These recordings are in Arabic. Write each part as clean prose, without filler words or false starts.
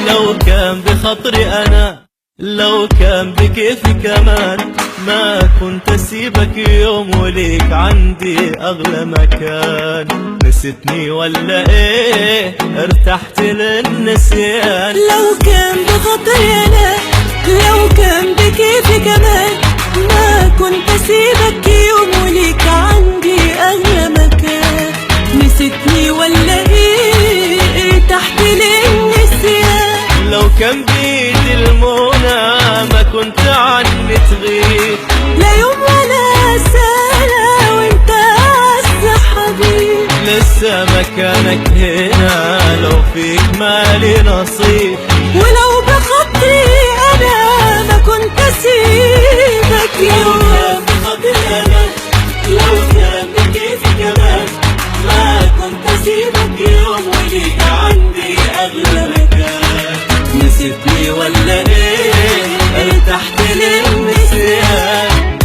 لو كان بخطري أنا، لو كان بكيفي كمان، ما كنت أسيبك يوم وليك عندي أغلى مكان. نسيتني ولا إيه؟ ارتحت للنسيان. لو كان بخطري أنا، لو كان بكيفي كمان، ما كنت أسيبك يوم وليك عندي أغلى مكان. نسيتني ولا إيه؟ ارتحت للنسيان. لو كان بيدي المنى ما كنت عني تغيب، لا يوم ولا سنة وانت أعز حبيب. لسه مكانك هنا لو فيك مالي نصيب. ولو بخطري أنا ما كنت أسيبك يوم. لو كان بخطري أنا، لو كان بكيفي كمان، ما كنت أسيبك يوم وليك عندي أغلى مكان. نسيتني ولا إيه؟ ارتحت للنسيان.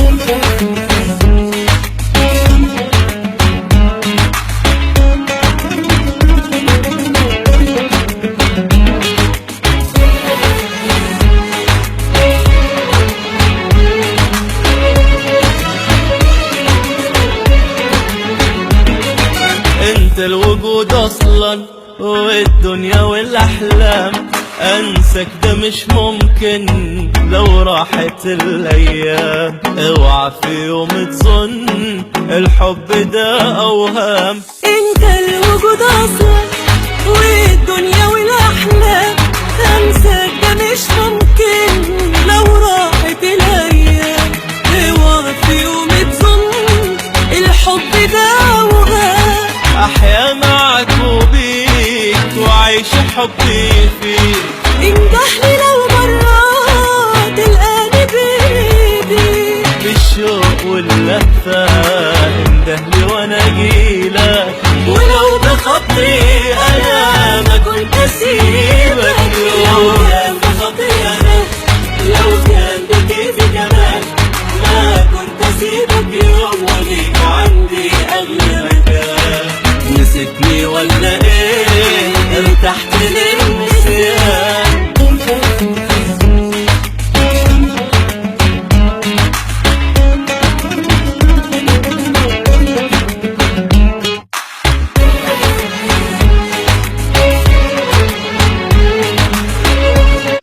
انت الوجود اصلا والدنيا والاحلام، انسك ده مش ممكن لو راحت الايام. اوعى في يوم تظن الحب ده اوهام. انت الوجود اصلا والدنيا والاحلام، انساك ده مش ممكن لو راحت الايام. اوعى في يوم تظن الحب ده اوهام. احيا معك وبيك وعيش حبي فيك. اندهلي لو مرة تلقاني بايدي، بالشوق واللهفة اندهلي وانا اجيلك. ولو بخطري انا ما كنت اسيبك يوم. لو كان بخطري انا، لو كان بكيفي كمان، ما كنت اسيبك يوم وليك عندي اغلى مكان. نسيتني ولا ايه؟ ارتحت للنسيان.